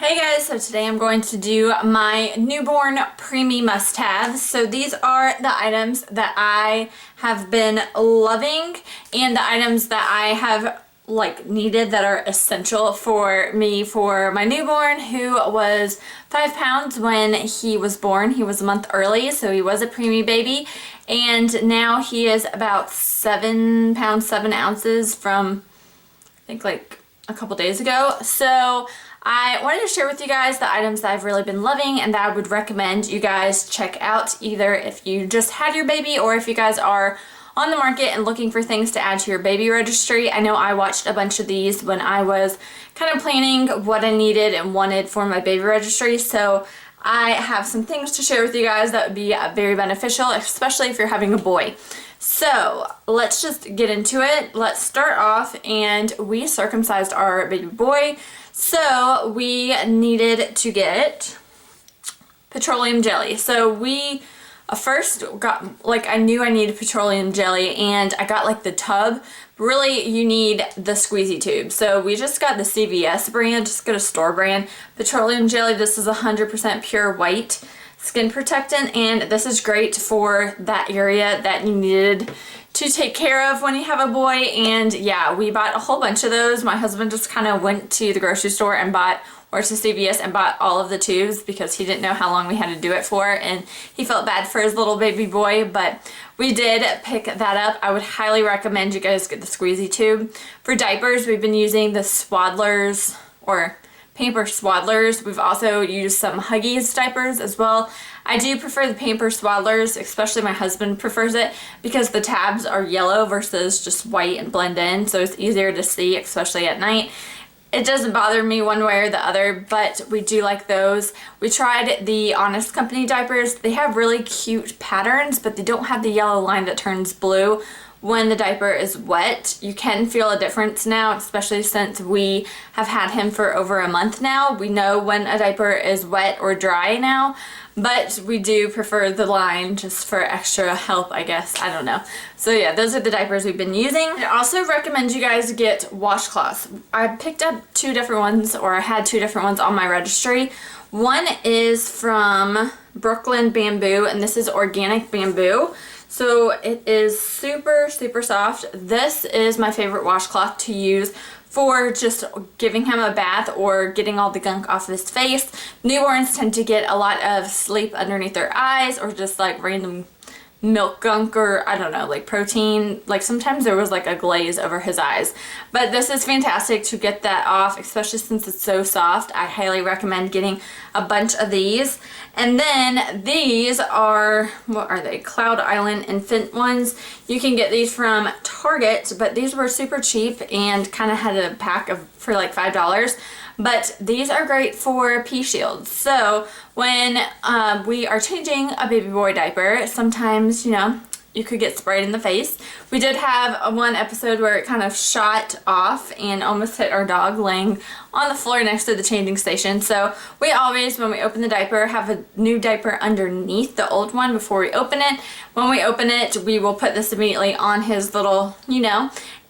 Hey guys, so today I'm going to do my newborn preemie must-haves. So these are the items that I have been loving and the items that I have needed that are essential for me for my newborn, who was 5 pounds when he was born. He was a month early, so he was a preemie baby, and now he is about 7 pounds 7 ounces from I think like a couple days ago. So I wanted to share with you guys the items that I've really been loving and that I would recommend you guys check out, either if you just had your baby or if you guys are on the market and looking for things to add to your baby registry. I know I watched a bunch of these when I was kind of planning what I needed and wanted for my baby registry, so I have some things to share with you guys that would be very beneficial, especially if you're having a boy. So let's just get into it. Let's start off, and we circumcised our baby boy. So we needed to get petroleum jelly. So we first got, I knew I needed petroleum jelly, and I got the tub. Really, you need the Squeezy tube. So we just got the CVS brand, just got a store brand. Petroleum jelly, this is 100% pure white skin protectant, and this is great for that area that you needed to take care of when you have a boy. And yeah, we bought a whole bunch of those. My husband just kind of went to the grocery store and bought, or to CVS, and bought all of the tubes because he didn't know how long we had to do it for, and he felt bad for his little baby boy, but we did pick that up. I would highly recommend you guys get the Squeezy tube. For diapers, we've been using the Swaddlers or Pampers Swaddlers. We've also used some Huggies diapers as well. I do prefer the Pampers Swaddlers, especially my husband prefers it because the tabs are yellow versus just white and blend in, so it's easier to see, especially at night. It doesn't bother me one way or the other, but we do like those. We tried the Honest Company diapers. They have really cute patterns, but they don't have the yellow line that turns blue when the diaper is wet. You can feel a difference now, especially since we have had him for over a month now. We know when a diaper is wet or dry now, but we do prefer the line just for extra help, I guess. I don't know. So yeah, those are the diapers we've been using. I also recommend you guys get washcloths. I picked up 2 different ones, or I had 2 different ones on my registry. One is from Brooklyn Bamboo, and this is organic bamboo. So it is super, super soft. This is my favorite washcloth to use for just giving him a bath or getting all the gunk off his face. Newborns tend to get a lot of sleep underneath their eyes, or just random milk gunk, or I don't know, protein. Sometimes there was a glaze over his eyes, but this is fantastic to get that off, especially since it's so soft. I highly recommend getting a bunch of these. And then these are, what are they? Cloud Island infant ones. You can get these from Target, but these were super cheap and kind of had a pack of for $5. But these are great for pee shields. So when we are changing a baby boy diaper, sometimes, you could get sprayed in the face. We did have one episode where it kind of shot off and almost hit our dog laying on the floor next to the changing station. So we always, when we open the diaper, have a new diaper underneath the old one before we open it. When we open it, we will put this immediately on his little,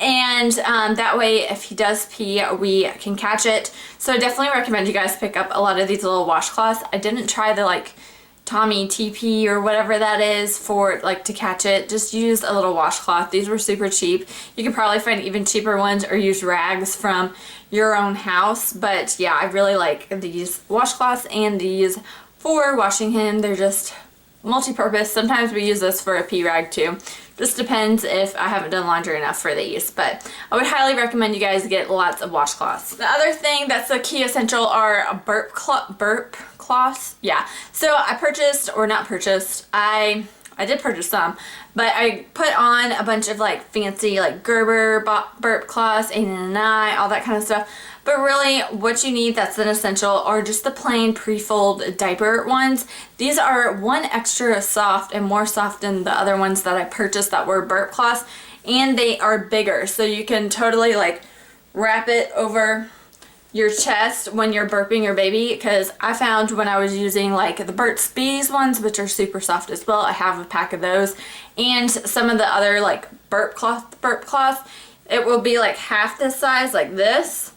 and that way if he does pee, we can catch it. So I definitely recommend you guys pick up a lot of these little washcloths. I didn't try the Tommy TP or whatever that is for to catch it. Just use a little washcloth. These were super cheap. You can probably find even cheaper ones or use rags from your own house. But yeah, I really like these washcloths and these for washing him. They're just multi-purpose. Sometimes we use this for a pee rag too. Just depends if I haven't done laundry enough for these, but I would highly recommend you guys get lots of washcloths. The other thing that's a key essential are burp cloths. Yeah, so I purchased, or not purchased, I did purchase some, but I put on a bunch of fancy Gerber burp cloths, 8 and 9, all that kind of stuff. But really, what you need that's an essential are just the plain pre-fold diaper ones. These are one extra soft and more soft than the other ones that I purchased that were burp cloths, and they are bigger, so you can totally wrap it over your chest when you're burping your baby, because I found when I was using the Burt's Bees ones, which are super soft as well, I have a pack of those, and some of the other burp cloths, it will be half this size, like this.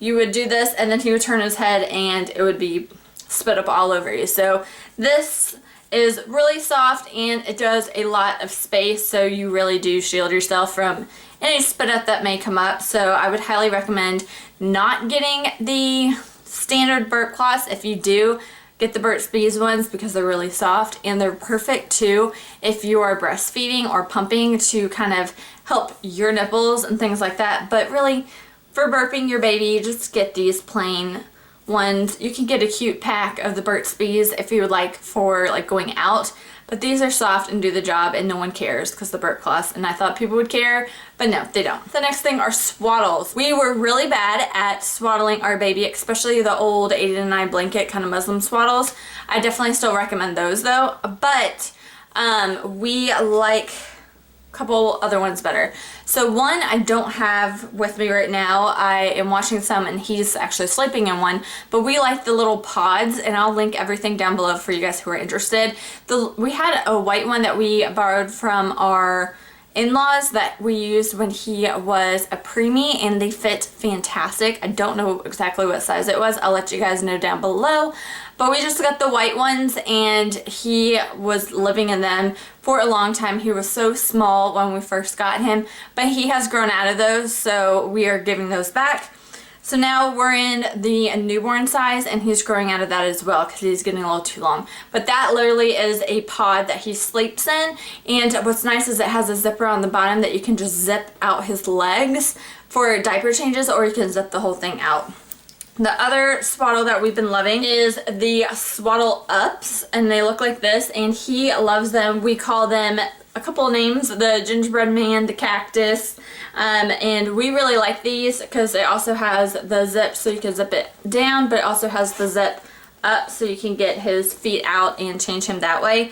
you would do this and then he would turn his head and it would be spit up all over you. So this is really soft and it does a lot of space, so you really do shield yourself from any spit up that may come up. So I would highly recommend not getting the standard burp cloths. If you do, get the Burt's Bees ones because they're really soft and they're perfect too if you are breastfeeding or pumping to kind of help your nipples and things like that. But really, for burping your baby, just get these plain ones. You can get a cute pack of the Burt's Bees if you would like for like going out, but these are soft and do the job and no one cares because the burp cloths, and I thought people would care, but no, they don't. The next thing are swaddles. We were really bad at swaddling our baby, especially the old 8 to 9 blanket kind of Muslim swaddles. I definitely still recommend those though, but we like couple other ones better. So one I don't have with me right now. I am watching some and he's actually sleeping in one, but we like the little pods, and I'll link everything down below for you guys who are interested. We had a white one that we borrowed from our in-laws that we used when he was a preemie, and they fit fantastic. I don't know exactly what size it was. I'll let you guys know down below. But we just got the white ones and he was living in them for a long time. He was so small when we first got him, but he has grown out of those, so we are giving those back. So now we're in the newborn size and he's growing out of that as well because he's getting a little too long. But that literally is a pod that he sleeps in, and what's nice is it has a zipper on the bottom that you can just zip out his legs for diaper changes, or you can zip the whole thing out. The other swaddle that we've been loving is the Swaddle Ups, and they look like this, and he loves them. We call them a couple of names, the gingerbread man, the cactus, and we really like these because it also has the zip so you can zip it down, but it also has the zip up so you can get his feet out and change him that way.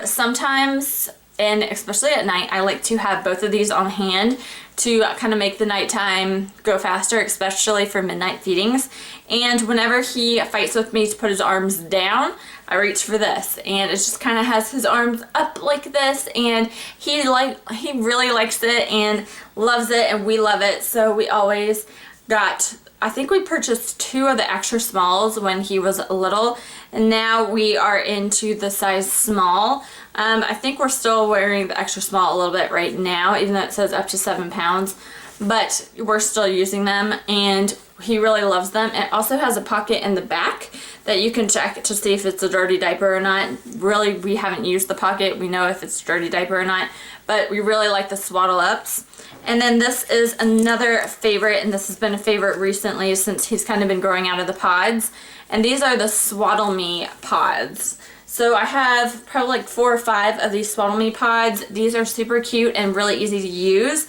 Sometimes, and especially at night, I like to have both of these on hand to kind of make the nighttime go faster, especially for midnight feedings. And whenever he fights with me to put his arms down, I reach for this, and it just kind of has his arms up like this, and he really likes it and loves it, and we love it. So we always got, I think we purchased 2 of the extra smalls when he was little, and now we are into the size small. I think we're still wearing the extra small a little bit right now, even though it says up to 7 pounds, but we're still using them and he really loves them. It also has a pocket in the back that you can check to see if it's a dirty diaper or not. Really, we haven't used the pocket. We know if it's a dirty diaper or not, but we really like the Swaddle Ups. And then this is another favorite, and this has been a favorite recently since he's kind of been growing out of the pods. And these are the Swaddle Me pods. So I have probably like 4 or 5 of these Swaddle Me pods. These are super cute and really easy to use.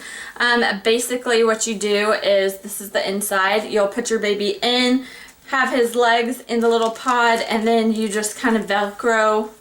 Basically what you do is, this is the inside. You'll put your baby in, have his legs in the little pod, and then you just kind of Velcro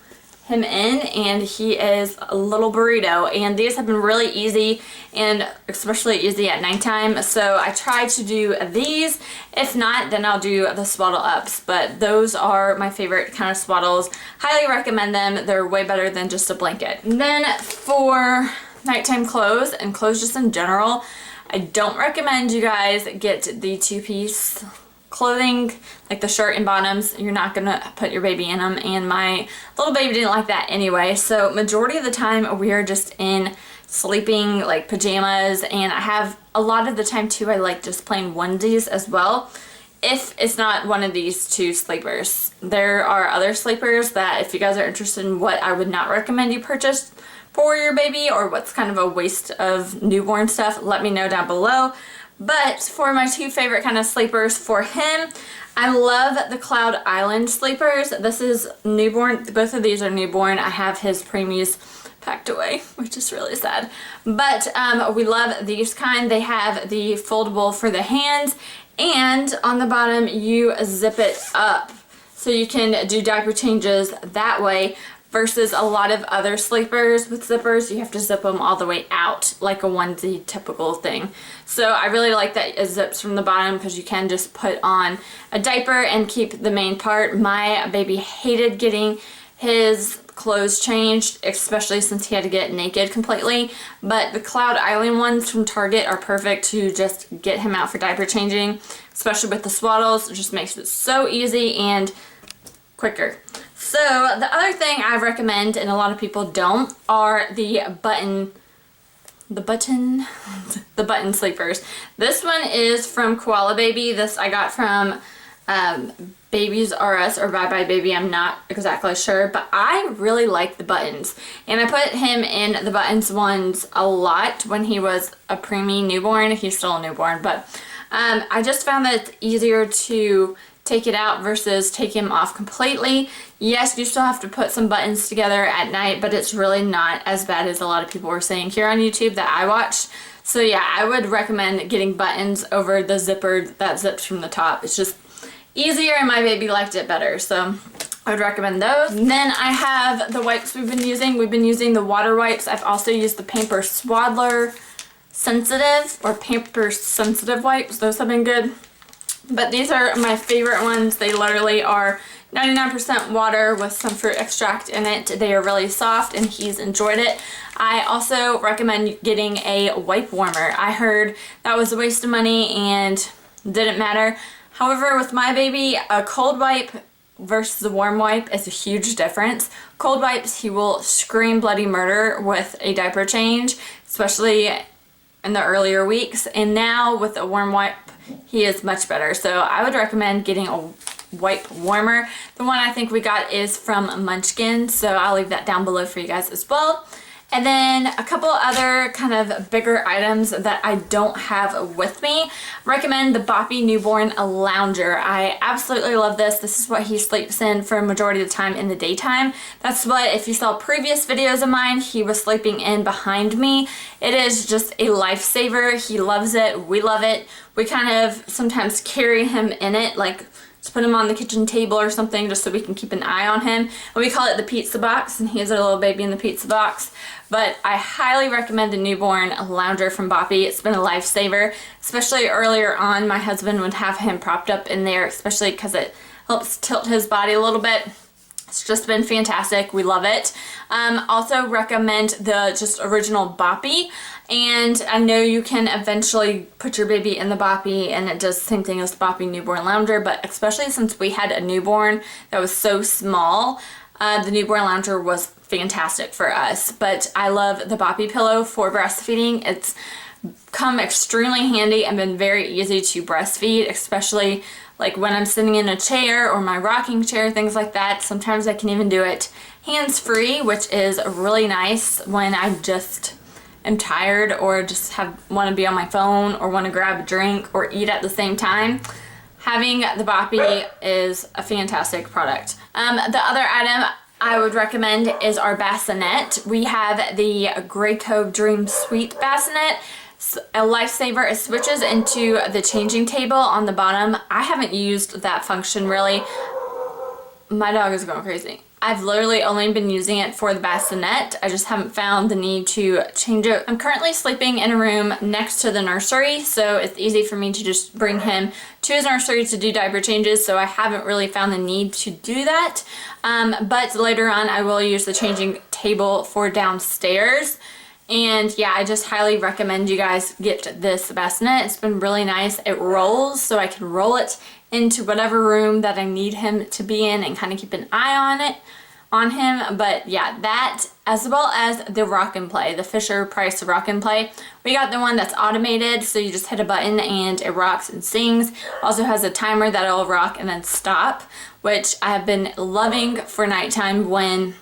him in, and he is a little burrito. And these have been really easy, and especially easy at nighttime, so I try to do these. If not, then I'll do the Swaddle Ups, but those are my favorite kind of swaddles. Highly recommend them. They're way better than just a blanket. And then for nighttime clothes and clothes just in general, I don't recommend you guys get the 2-piece clothing, like the shirt and bottoms. You're not gonna put your baby in them, and my little baby didn't like that anyway. So majority of the time we are just in sleeping like pajamas, and I have a lot of the time too I like just plain onesies as well, if it's not one of these 2 sleepers. There are other sleepers that, if you guys are interested in what I would not recommend you purchase for your baby, or what's kind of a waste of newborn stuff, let me know down below. But for my 2 favorite kind of sleepers for him, I love the Cloud Island sleepers. This is newborn. Both of these are newborn. I have his preemies packed away, which is really sad. But we love these kind. They have the foldable for the hands, and on the bottom you zip it up so you can do diaper changes that way. Versus a lot of other sleepers with zippers, you have to zip them all the way out like a onesie typical thing. So I really like that it zips from the bottom because you can just put on a diaper and keep the main part. My baby hated getting his clothes changed, especially since he had to get naked completely. But the Cloud Island ones from Target are perfect to just get him out for diaper changing. especially with the Swaddlers. It just makes it so easy and quicker. So the other thing I recommend, and a lot of people don't, are the button sleepers. This one is from Koala Baby. This I got from Babies R Us or Bye Bye Baby. I'm not exactly sure, but I really like the buttons. And I put him in the buttons ones a lot when he was a preemie newborn. He's still a newborn, but I just found that it's easier to take it out versus take him off completely. Yes, you still have to put some buttons together at night, but it's really not as bad as a lot of people were saying here on YouTube that I watched. So yeah, I would recommend getting buttons over the zipper that zips from the top. It's just easier and my baby liked it better, so I would recommend those. And then I have the wipes we've been using. We've been using the water wipes. I've also used the Pampers Swaddler Sensitive or Pampers Sensitive wipes. Those have been good. But these are my favorite ones. They literally are 99% water with some fruit extract in it. They are really soft and he's enjoyed it. I also recommend getting a wipe warmer. I heard that was a waste of money and didn't matter. However, with my baby, a cold wipe versus a warm wipe is a huge difference. Cold wipes, he will scream bloody murder with a diaper change, especially in the earlier weeks. And now with a warm wipe, he is much better. So I would recommend getting a wipe warmer. The one I think we got is from Munchkin, so I'll leave that down below for you guys as well. And then a couple other kind of bigger items that I don't have with me. Recommend the Boppy Newborn Lounger. I absolutely love this. This is what he sleeps in for a majority of the time in the daytime. That's what, if you saw previous videos of mine, he was sleeping in behind me. It is just a lifesaver. He loves it. We love it. We kind of sometimes carry him in it, like to put him on the kitchen table or something just so we can keep an eye on him. And we call it the pizza box, and he's our little baby in the pizza box. But I highly recommend the Newborn Lounger from Boppy. It's been a lifesaver, especially earlier on. My husband would have him propped up in there, especially because it helps tilt his body a little bit. It's just been fantastic. We love it. Also recommend the just original Boppy. And I know you can eventually put your baby in the Boppy and it does the same thing as the Boppy Newborn Lounger, but especially since we had a newborn that was so small, the Newborn Lounger was fantastic for us. But I love the Boppy pillow for breastfeeding. It's come extremely handy and been very easy to breastfeed, especially like when I'm sitting in a chair or my rocking chair, things like that. Sometimes I can even do it hands-free, which is really nice when I just am tired or just want to be on my phone or want to grab a drink or eat at the same time. Having the Boppy is a fantastic product. The other item I would recommend is our bassinet. We have the Grey Cove Dream Suite bassinet. A lifesaver. It switches into the changing table on the bottom. I haven't used that function really. My dog is going crazy. I've literally only been using it for the bassinet. I just haven't found the need to change it. I'm currently sleeping in a room next to the nursery, so it's easy for me to just bring him to his nursery to do diaper changes, so I haven't really found the need to do that. But later on I will use the changing table for downstairs. And yeah, I just highly recommend you guys get this bassinet. It's been really nice. It rolls, so I can roll it into whatever room that I need him to be in and kind of keep an eye on him. But yeah, that as well as the Rock and Play, the Fisher-Price Rock and Play. We got the one that's automated, so you just hit a button and it rocks and sings. Also has a timer that'll rock and then stop, which I have been loving for nighttime when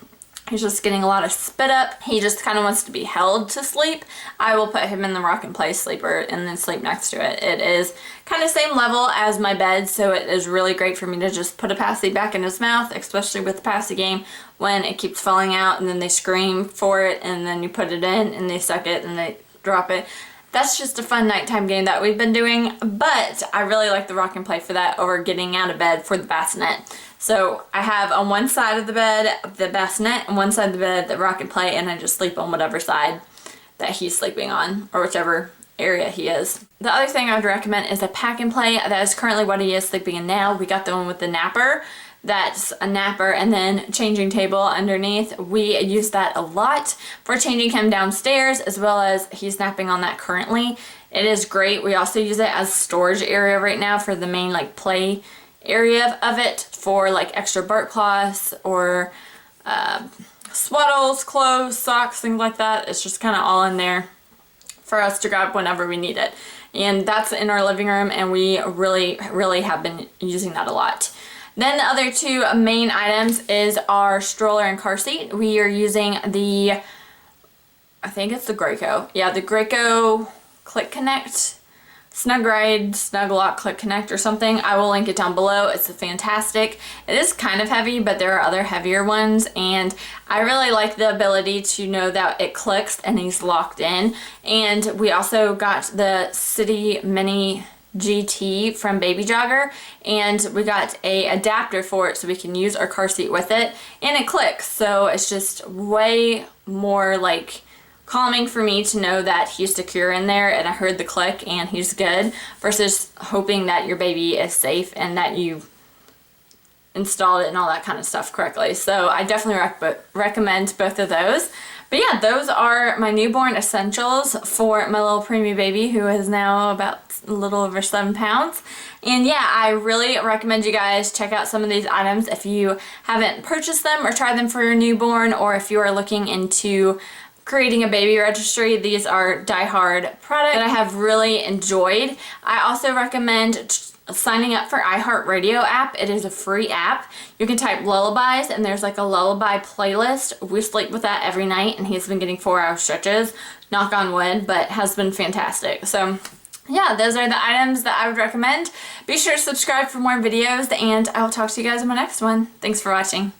he's just getting a lot of spit up. He just kind of wants to be held to sleep. I will put him in the Rock and Play sleeper and then sleep next to it. It is kind of same level as my bed, so it is really great for me to just put a passy back in his mouth, especially with the passy game when it keeps falling out and then they scream for it and then you put it in and they suck it and they drop it. That's just a fun nighttime game that we've been doing, but I really like the Rock and Play for that over getting out of bed for the bassinet. So I have on one side of the bed the bassinet, and one side of the bed the Rock and Play, and I just sleep on whatever side that he's sleeping on, or whichever area he is. The other thing I would recommend is a pack and play. That is currently what he is sleeping in now. We got the one with the napper. That's a napper and then changing table underneath. We use that a lot for changing him downstairs, as well as he's napping on that currently. It is great. We also use it as storage area right now for the main like play area of it, for like extra bark cloths or swaddles, clothes, socks, things like that. It's just kind of all in there for us to grab whenever we need it. And that's in our living room, and we really have been using that a lot. Then the other two main items is our stroller and car seat. We are using the, I think it's the Graco. Yeah, the Graco Click Connect, Snug Ride, Snug Lock Click Connect or something. I will link it down below. It's fantastic. It is kind of heavy, but there are other heavier ones, and I really like the ability to know that it clicks and he's locked in. And we also got the City Mini GT from Baby Jogger, and we got a adapter for it so we can use our car seat with it, and it clicks, so it's just way more like calming for me to know that he's secure in there and I heard the click and he's good, versus hoping that your baby is safe and that you installed it and all that kind of stuff correctly. So I definitely recommend both of those. But yeah, those are my newborn essentials for my little preemie baby, who is now about a little over 7 pounds. And yeah, I really recommend you guys check out some of these items if you haven't purchased them or tried them for your newborn, or if you are looking into creating a baby registry. These are die-hard products that I have really enjoyed. I also recommend signing up for Iheart Radio App. It is a free app. You can type lullabies and there's like a lullaby playlist. We sleep with that every night, and he's been getting 4-hour stretches, knock on wood, but has been fantastic. So yeah, those are the items that I would recommend. Be sure to subscribe for more videos, and I will talk to you guys in my next one. Thanks for watching.